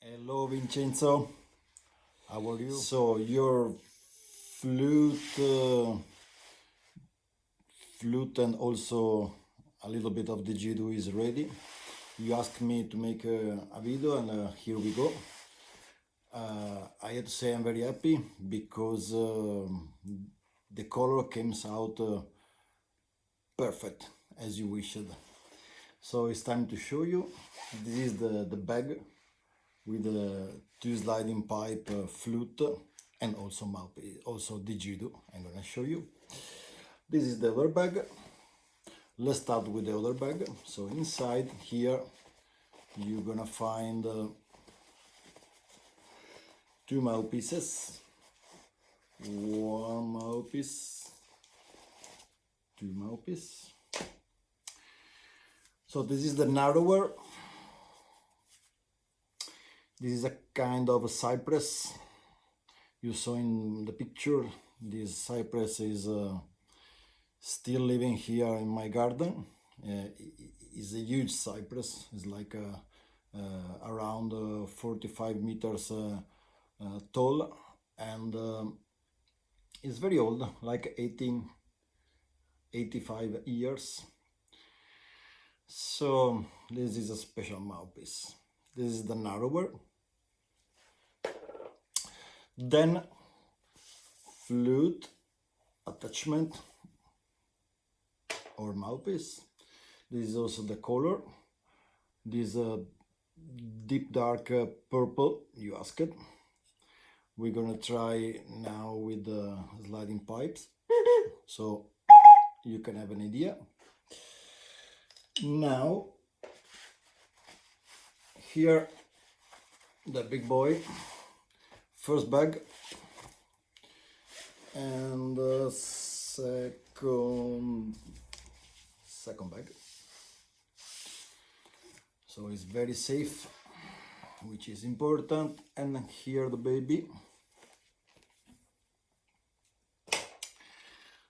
Hello Vincenzo, how are you? So your flute and also a little bit of didgeridoo is ready. You asked me to make a video and here we go. I have to say I'm very happy because the color comes out perfect as you wished. So it's time to show you. This is the bag with a 2-sliding pipe flute and also mouthpiece, also didgeridoo. I'm gonna show you. This is the other bag. Let's start with the other bag. So inside here you're gonna find two mouthpieces, one mouthpiece, two mouthpieces. So this is the narrower. This is a kind of a cypress you saw in the picture. This cypress is still living here in my garden. It's a huge cypress. It's like around 45 meters tall, and it's very old, like 85 years. So this is a special mouthpiece. This is the narrower. Then flute attachment or mouthpiece. This is also the color. This deep dark purple, you asked. We're gonna try now with the sliding pipes, so you can have an idea. Now here the big boy, first bag, and the second bag. So it's very safe, which is important. And here the baby.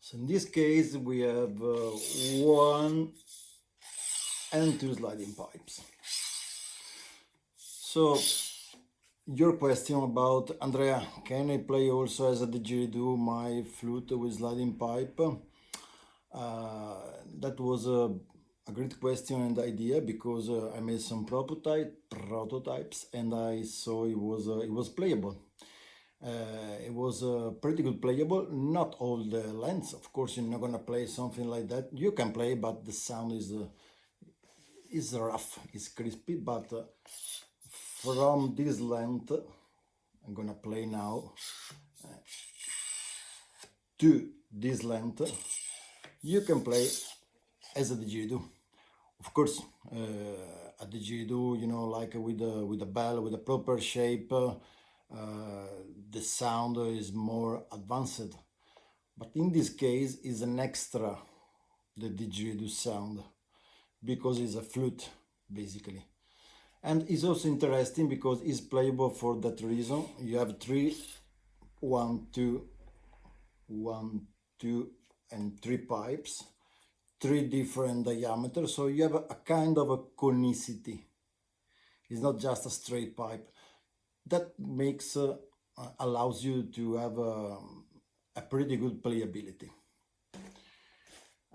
So in this case we have one and two sliding pipes. So your question about, Andrea, can I play also as a didgeridoo my flute with sliding pipe? That was a great question and idea, because I made some prototypes and I saw it was playable. It was pretty good playable. Not all the lengths, of course. You're not gonna play something like that. You can play, but the sound is rough, it's crispy. But from this length, I'm gonna play now to this length. You can play as a didgeridoo. Of course, a didgeridoo, you know, like with a bell, with a proper shape, the sound is more advanced. But in this case, is an extra, the didgeridoo sound, because it's a flute basically. And it's also interesting because it's playable for that reason. You have 3, 1, 2, 1, 2, and 3 pipes, 3 different diameters. So you have a kind of a conicity. It's not just a straight pipe. That makes allows you to have a pretty good playability.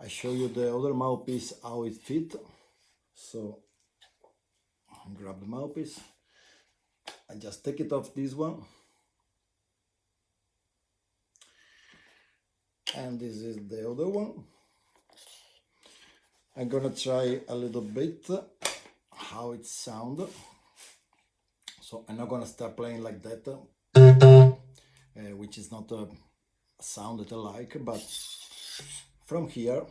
I show you the other mouthpiece, how it fits. So grab the mouthpiece. I just take it off this one, and this is the other one. I'm gonna try a little bit how it sounds. So I'm not gonna start playing like that, which is not a sound that I like, but from here.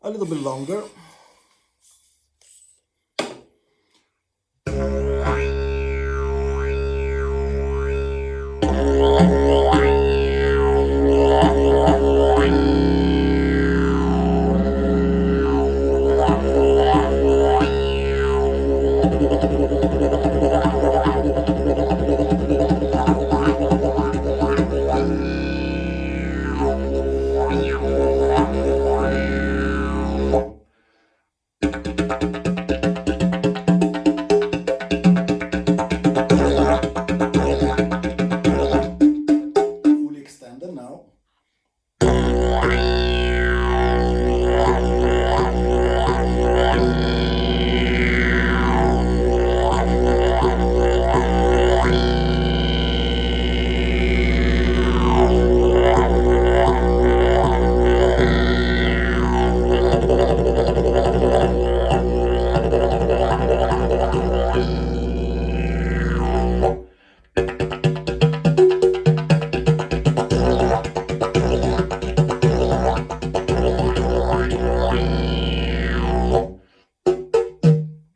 A little bit longer. Fully extended now.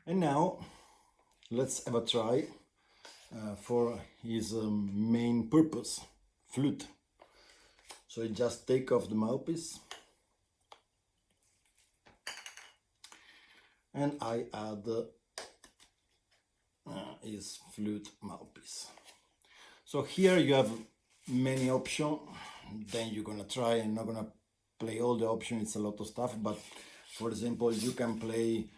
And now let's have a try for his main purpose, flute. So I just take off the mouthpiece and I add his flute mouthpiece. So here you have many options. Then you're gonna try. I'm not gonna play all the options, it's a lot of stuff, but for example you can play,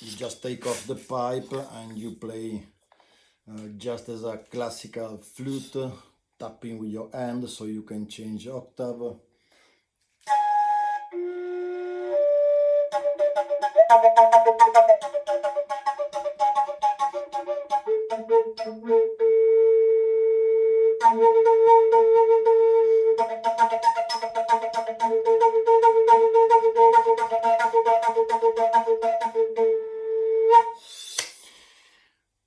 you just take off the pipe and you play just as a classical flute, tapping with your hand, so you can change octave.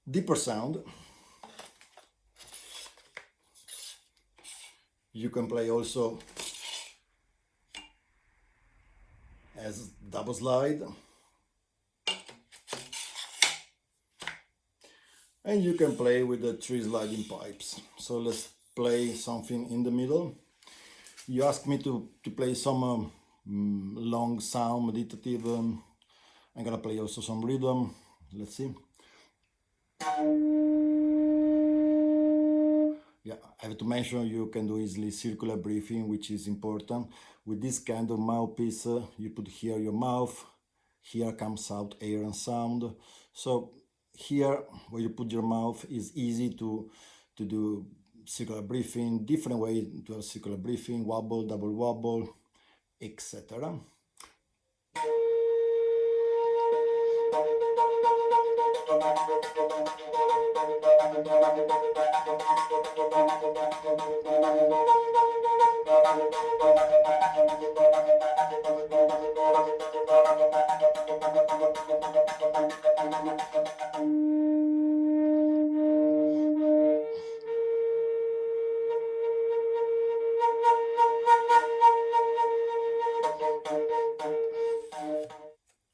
Deeper sound. You can play also as double slide, and you can play with the 3 sliding pipes. So let's play something in the middle. You asked me to play some long sound, meditative. I'm gonna play also some rhythm. Let's see. Yeah, I have to mention you can do easily circular breathing, which is important. With this kind of mouthpiece, you put here your mouth, here comes out air and sound. So here where you put your mouth is easy to do circular breathing, different way to have circular breathing, wobble, double wobble, etc.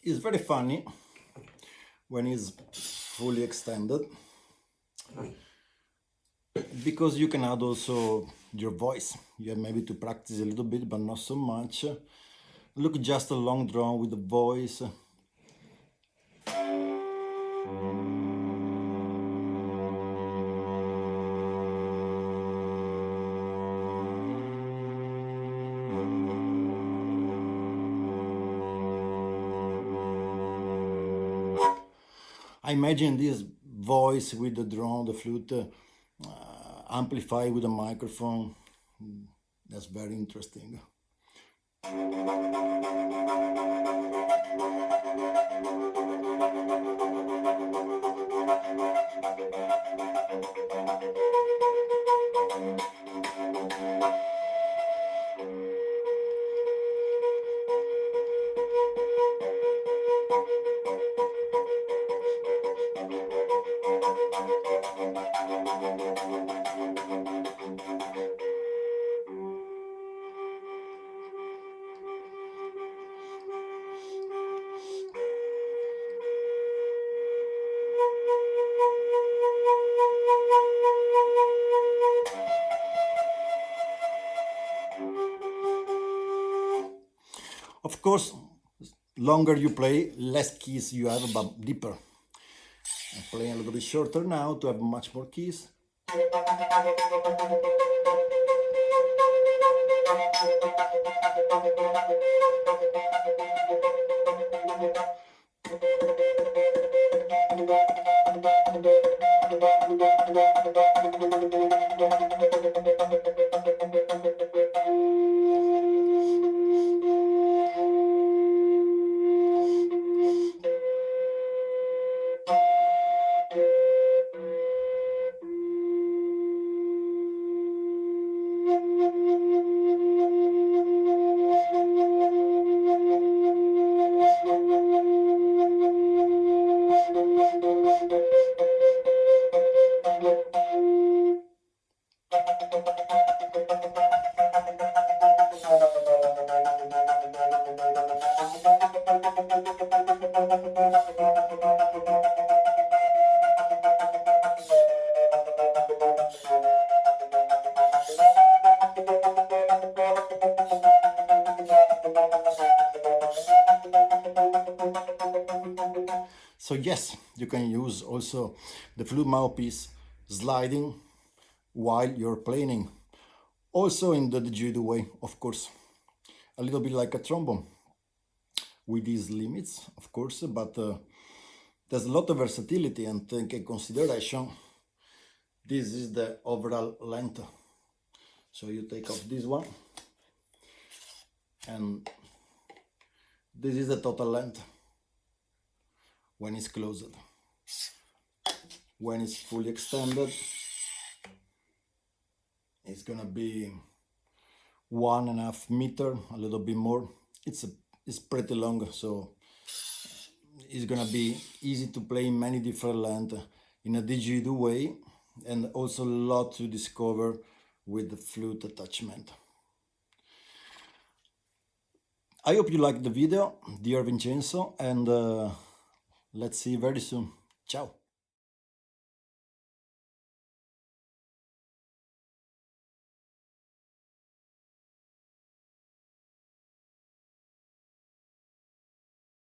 It's very funny when it's fully extended, because you can add also your voice. You have maybe to practice a little bit, but not so much. Look, just a long drone with the voice. I imagine this voice with the drone, the flute, amplified with a microphone. That's very interesting. Of course, longer you play, less keys you have, but deeper. I'm playing a little bit shorter now to have much more keys. So yes, you can use also the flute mouthpiece sliding while you're playing. Also in the didgeridoo way, of course. A little bit like a trombone with these limits, of course, but there's a lot of versatility, and take in consideration this is the overall length. So you take off this one, and this is the total length when it's closed. When it's fully extended, it's gonna be 1.5 meters, a little bit more. It's pretty long, so it's gonna be easy to play in many different lengths in a didgeridoo way, and also a lot to discover with the flute attachment. I hope you liked the video, dear Vincenzo, and let's see you very soon. Ciao!